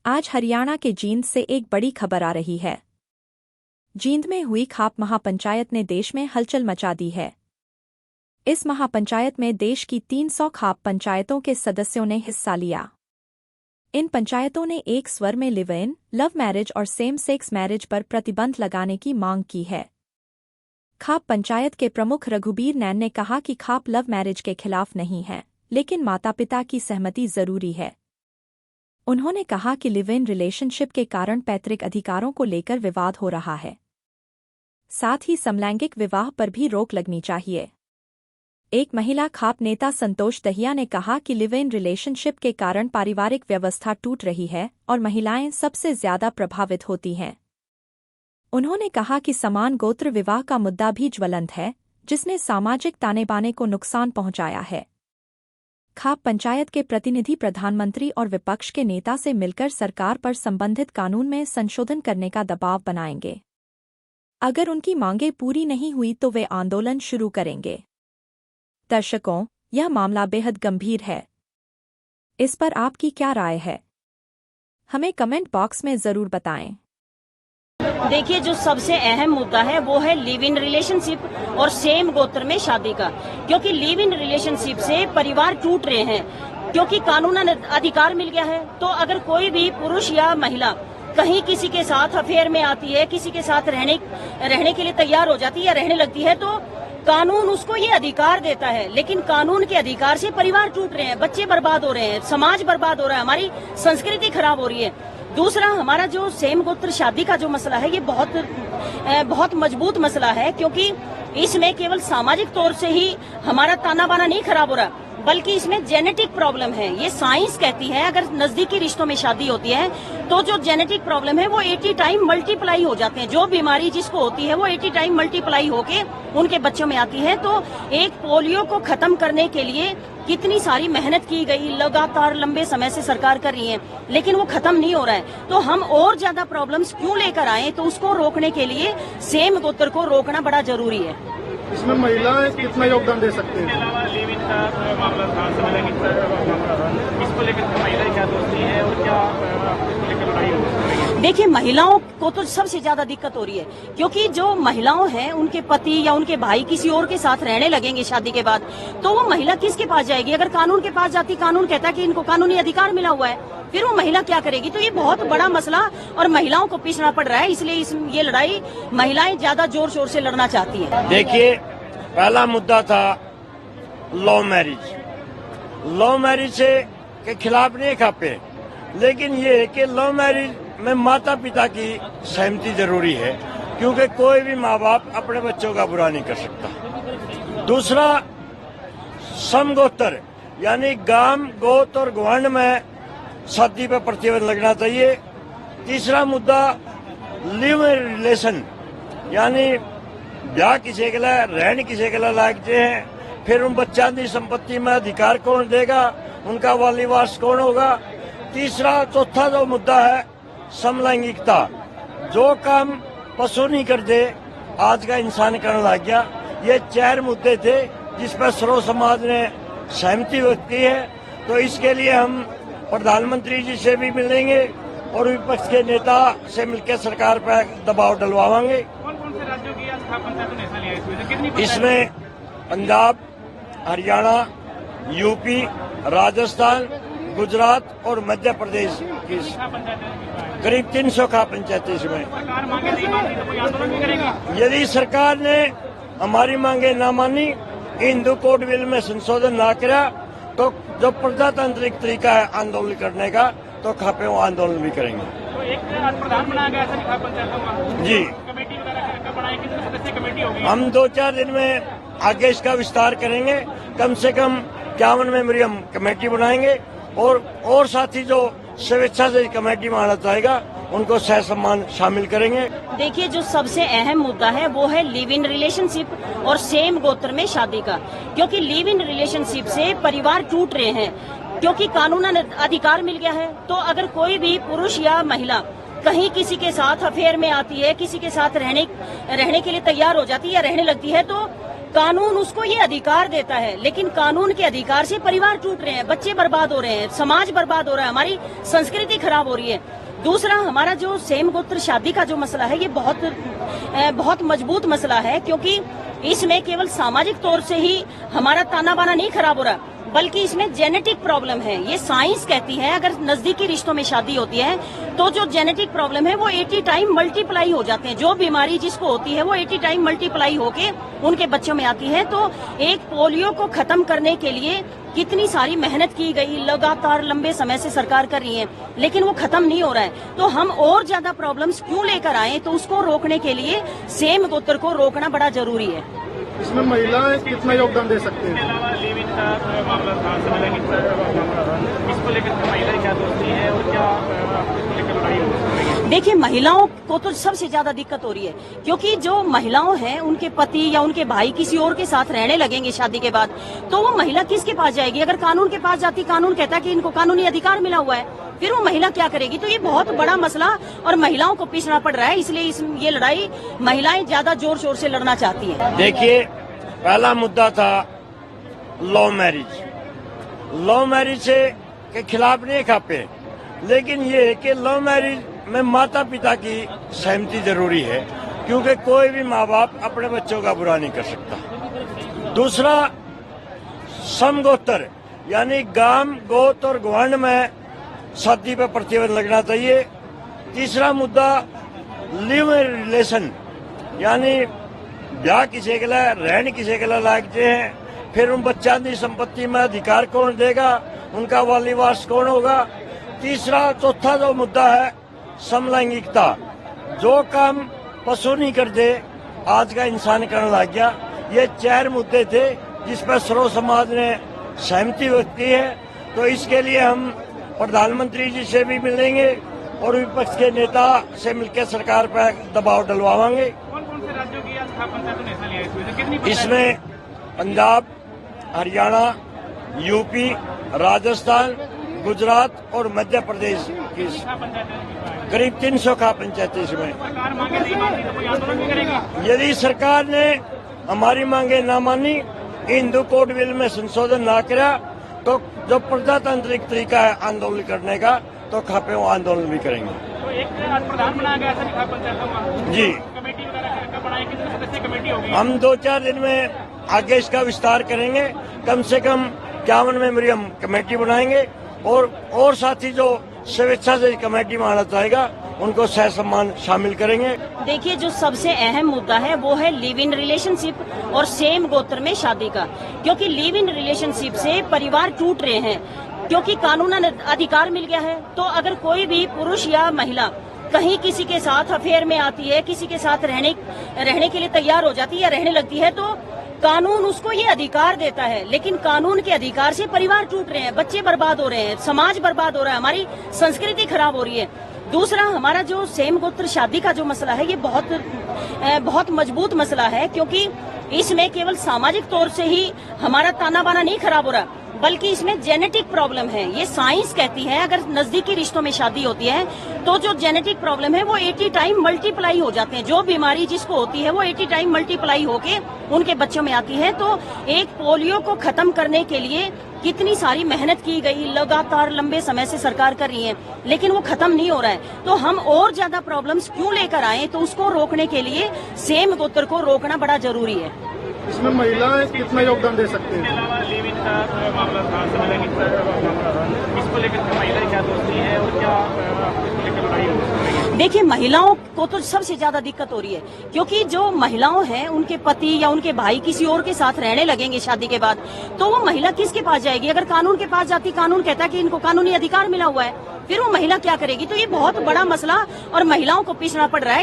आज हरियाणा के जींद से एक बड़ी खबर आ रही है। जींद में हुई खाप महापंचायत ने देश में हलचल मचा दी है। इस महापंचायत में देश की 300 खाप पंचायतों के सदस्यों ने हिस्सा लिया। इन पंचायतों ने एक स्वर में लिव इन, लव मैरिज और सेम सेक्स मैरिज पर प्रतिबंध लगाने की मांग की है। खाप पंचायत के प्रमुख रघुबीर नैन ने कहा कि खाप लव मैरिज के खिलाफ नहीं है, लेकिन माता पिता की सहमति जरूरी है। उन्होंने कहा कि लिव इन रिलेशनशिप के कारण पैतृक अधिकारों को लेकर विवाद हो रहा है। साथ ही समलैंगिक विवाह पर भी रोक लगनी चाहिए। एक महिला खाप नेता संतोष दहिया ने कहा कि लिव इन रिलेशनशिप के कारण पारिवारिक व्यवस्था टूट रही है और महिलाएं सबसे ज्यादा प्रभावित होती हैं। उन्होंने कहा कि समान गोत्र विवाह का मुद्दा भी ज्वलंत है, जिसने सामाजिक ताने बाने को नुकसान पहुंचाया है। खाप पंचायत के प्रतिनिधि प्रधानमंत्री और विपक्ष के नेता से मिलकर सरकार पर संबंधित कानून में संशोधन करने का दबाव बनाएंगे। अगर उनकी मांगें पूरी नहीं हुई तो वे आंदोलन शुरू करेंगे। दर्शकों, यह मामला बेहद गंभीर है। इस पर आपकी क्या राय है? हमें कमेंट बॉक्स में जरूर बताएं। देखिए, जो सबसे अहम मुद्दा है वो है लिव इन रिलेशनशिप और सेम गोत्र में शादी का। क्योंकि लिव इन रिलेशनशिप से परिवार टूट रहे हैं, क्योंकि कानूनन अधिकार मिल गया है। तो अगर कोई भी पुरुष या महिला कहीं किसी के साथ अफेयर में आती है, किसी के साथ रहने के लिए तैयार हो जाती है या रहने लगती है, तो कानून उसको ये अधिकार देता है। लेकिन कानून के अधिकार से परिवार टूट रहे हैं, बच्चे बर्बाद हो रहे हैं, समाज बर्बाद हो रहा है, हमारी संस्कृति खराब हो रही है। दूसरा, हमारा जो सेम गोत्र शादी का जो मसला है, ये बहुत मजबूत मसला है, क्योंकि इसमें केवल सामाजिक तौर से ही हमारा ताना बाना नहीं खराब हो रहा, बल्कि इसमें जेनेटिक प्रॉब्लम है। ये साइंस कहती है, अगर नजदीकी रिश्तों में शादी होती है तो जो जेनेटिक प्रॉब्लम है वो 80 टाइम मल्टीप्लाई हो जाते हैं। जो बीमारी जिसको होती है वो 80 टाइम मल्टीप्लाई होके उनके बच्चों में आती है। तो एक पोलियो को खत्म करने के लिए कितनी सारी मेहनत की गई, लगातार लंबे समय से सरकार कर रही है, लेकिन वो खत्म नहीं हो रहा है। तो हम और ज्यादा प्रॉब्लम्स क्यों लेकर आए? तो उसको रोकने के लिए सेम गोत्र को रोकना बड़ा जरूरी है। इसमें महिलाएं कितना योगदान दे सकते हैं? इसको लेकर महिलाएं क्या सोचती हैं और क्या देखिए, महिलाओं को तो सबसे ज्यादा दिक्कत हो रही है, क्योंकि जो महिलाओं हैं उनके पति या उनके भाई किसी और के साथ रहने लगेंगे शादी के बाद, तो वो महिला किसके पास जाएगी? अगर कानून के पास जाती, कानून कहता है कि इनको कानूनी अधिकार मिला हुआ है, फिर वो महिला क्या करेगी? तो ये बहुत बड़ा मसला और महिलाओं को पीछना पड़ रहा है। इसलिए ये लड़ाई महिलाएं ज्यादा जोर शोर से लड़ना चाहती हैं। देखिए, पहला मुद्दा था लव मैरिज। लव मैरिज के खिलाफ नहीं खापे, लेकिन ये है कि लव मैरिज में माता पिता की सहमति जरूरी है, क्योंकि कोई भी माँ बाप अपने बच्चों का बुरा नहीं कर सकता। दूसरा, समगोत्र यानी गाम, गोत और गवर्ण में शादी पर प्रतिबंध लगना चाहिए। तीसरा मुद्दा लिव इन रिलेशन, यानी ब्याह किसी के लिए, रहने किसी के लिए लागते हैं, फिर उन बच्चा की संपत्ति में अधिकार कौन देगा, उनका वाली वारस कौन होगा। चौथा जो मुद्दा है समलैंगिकता, जो काम पशु नहीं करते आज का इंसान करने लग गया। ये 4 मुद्दे थे जिस पर सर्व समाज ने सहमति व्यक्त की है। तो इसके लिए हम प्रधानमंत्री जी से भी मिलेंगे और विपक्ष के नेता से मिलकर सरकार पर दबाव डलवाएंगे। कौन से राज्यों की पंचायतों ने हिस्सा लिया इसमें? पंजाब, हरियाणा, यूपी, राजस्थान, गुजरात और मध्य प्रदेश की करीब 300 खाप पंचायतें इसमें। यदि सरकार ने हमारी मांगे न मानी, हिंदू कोड बिल में संशोधन न किया, तो जो प्रजातांत्रिक तरीका है आंदोलन करने का, तो खापे वो आंदोलन भी करेंगे। तो एक प्रधान बनाया गया ऐसा खाप पंचायतों का जी, कमेटी वगैरह बनाई, कितने सदस्य कमेटी होगी? हम 2-4 दिन में आगे इसका विस्तार करेंगे। कम से कम 51 मेंबरी हम कमेटी बनाएंगे और साथ ही जो स्वेच्छा से कमेटी में आना चाहेगा उनको सह सम्मान शामिल करेंगे। देखिए, जो सबसे अहम मुद्दा है वो है लिव इन रिलेशनशिप और सेम गोत्र में शादी का। क्योंकि लिव इन रिलेशनशिप से परिवार टूट रहे हैं, क्योंकि कानूनन अधिकार मिल गया है। तो अगर कोई भी पुरुष या महिला कहीं किसी के साथ अफेयर में आती है, किसी के साथ रहने के लिए तैयार हो जाती है या रहने लगती है, तो कानून उसको ये अधिकार देता है, लेकिन कानून के अधिकार से परिवार टूट रहे हैं, बच्चे बर्बाद हो रहे हैं, समाज बर्बाद हो रहा है, हमारी संस्कृति खराब हो रही है। दूसरा, हमारा जो सेम गोत्र शादी का जो मसला है ये बहुत मजबूत मसला है, क्योंकि इसमें केवल सामाजिक तौर से ही हमारा ताना बाना नहीं खराब हो रहा, बल्कि इसमें जेनेटिक प्रॉब्लम है। ये साइंस कहती है अगर नजदीकी रिश्तों में शादी होती है तो जो जेनेटिक प्रॉब्लम है वो 80 टाइम मल्टीप्लाई हो जाते हैं। जो बीमारी जिसको होती है वो 80 टाइम मल्टीप्लाई होके उनके बच्चों में आती है। तो एक पोलियो को खत्म करने के लिए कितनी सारी मेहनत की गई, लगातार लंबे समय से सरकार कर रही है, लेकिन वो खत्म नहीं हो रहा है। तो हम और ज्यादा प्रॉब्लम्स क्यों लेकर आए, तो उसको रोकने के लिए सेम गोत्र को रोकना बड़ा जरूरी है। इसमें महिलाएं कितना योगदान दे सकती इसके हैं? अलावा लिव इन का मामला था, समय की मामला था, इसको लेकर महिलाएं क्या सोचती है और क्या इसको लेकर लड़ाई हो? देखिए, महिलाओं को तो सबसे ज्यादा दिक्कत हो रही है, क्योंकि जो महिलाओं हैं उनके पति या उनके भाई किसी और के साथ रहने लगेंगे शादी के बाद, तो वो महिला किसके पास जाएगी? अगर कानून के पास जाती, कानून कहता है कि इनको कानूनी अधिकार मिला हुआ है, फिर वो महिला क्या करेगी? तो ये बहुत बड़ा मसला और महिलाओं को पीछना पड़ रहा है, इसलिए ये लड़ाई महिलाएं ज्यादा जोर शोर से लड़ना चाहती हैं। देखिए, पहला मुद्दा था लव मैरिज। लव मैरिज से के खिलाफ नहीं खापे, लेकिन ये है कि लव मैरिज में माता पिता की सहमति जरूरी है, क्योंकि कोई भी माँ बाप अपने बच्चों का बुरा नहीं कर सकता। दूसरा, समगोत्र यानी गांव, गोत्र और गवर्ण में शादी पर प्रतिबंध लगना चाहिए। तीसरा मुद्दा लिव इन रिलेशन, यानी ब्याह किसी के लिए, रहने किसी के लिए लागते हैं, फिर उन बच्चों की संपत्ति में अधिकार कौन देगा, उनका वाली वारस कौन होगा। चौथा जो मुद्दा है समलैंगिकता, जो काम पशु नहीं करते आज का इंसान करने लग गया। ये 4 मुद्दे थे जिस पर सर्व समाज ने सहमति व्यक्त की है। तो इसके लिए हम प्रधानमंत्री जी से भी मिलेंगे और विपक्ष के नेता से मिलकर सरकार पर दबाव डलवाएंगे। कौन-कौन से राज्यों की आज खाप पंचायतों ने हिस्सा लिया है? कितनी इसमें पंजाब, हरियाणा, यूपी, राजस्थान, गुजरात और मध्य प्रदेश की करीब 300 खाप पंचायतें इसमें। सरकार मांगे नहीं मानती तो कोई आंदोलन भी करेगी? यदि सरकार ने हमारी मांगे न मानी, हिंदू कोड बिल में संशोधन न किया, तो जो प्रजातांत्रिक तरीका है आंदोलन करने का, तो खापे वो आंदोलन भी करेंगे। तो एक आज प्रधान बनाया गया सभी खाप पंचायतों का जी, कमेटी वगैरह कब बनाई, कितने सदस्य कमेटी होगी? हम 2-4 दिन में आगे इसका विस्तार करेंगे। कम से कम 51 मेंबरी हम कमेटी बनाएंगे और साथी जो स्वेच्छा से कमेटी में आना चाहेगा उनको सह सम्मान शामिल करेंगे। देखिए, जो सबसे अहम मुद्दा है वो है लिव इन रिलेशनशिप और सेम गोत्र में शादी का, क्योंकि लिव इन रिलेशनशिप से परिवार टूट रहे हैं, क्योंकि कानूनन अधिकार मिल गया है। तो अगर कोई भी पुरुष या महिला कहीं किसी के साथ अफेयर में आती है, किसी के साथ रहने के लिए तैयार हो जाती है या रहने लगती है, तो कानून उसको ये अधिकार देता है, लेकिन कानून के अधिकार से परिवार टूट रहे हैं, बच्चे बर्बाद हो रहे हैं, समाज बर्बाद हो रहा है, हमारी संस्कृति खराब हो रही है। दूसरा, हमारा जो सेम गोत्र शादी का जो मसला है ये बहुत मजबूत मसला है, क्योंकि इसमें केवल सामाजिक तौर से ही हमारा ताना बाना नहीं खराब हो रहा, बल्कि इसमें जेनेटिक प्रॉब्लम है। ये साइंस कहती है अगर नजदीकी रिश्तों में शादी होती है तो जो जेनेटिक प्रॉब्लम है वो 80 टाइम मल्टीप्लाई हो जाते हैं। जो बीमारी जिसको होती है वो 80 टाइम मल्टीप्लाई होके उनके बच्चों में आती है। तो एक पोलियो को खत्म करने के लिए कितनी सारी मेहनत की गई, लगातार लंबे समय से सरकार कर रही है, लेकिन वो खत्म नहीं हो रहा है। तो हम और ज्यादा प्रॉब्लम्स क्यों लेकर आए, तो उसको रोकने के लिए सेम गोत्र को रोकना बड़ा जरूरी है। इसमें महिलाएं कितना योगदान दे सकती इसके हैं? अलावा लिव इन का मामला था, समय की मामला था, इसको लेकर महिलाएं क्या सोचती है और क्या इसको लेकर लड़ाई हो? देखिए, महिलाओं को तो सबसे ज्यादा दिक्कत हो रही है, क्योंकि जो महिलाओं हैं उनके पति या उनके भाई किसी और के साथ रहने लगेंगे शादी के बाद, तो वो महिला किसके पास जाएगी? अगर कानून के पास जाती, कानून कहता है कि इनको कानूनी अधिकार मिला हुआ है, फिर वो महिला क्या करेगी? तो ये बहुत बड़ा मसला और महिलाओं को पीछना पड़ रहा है।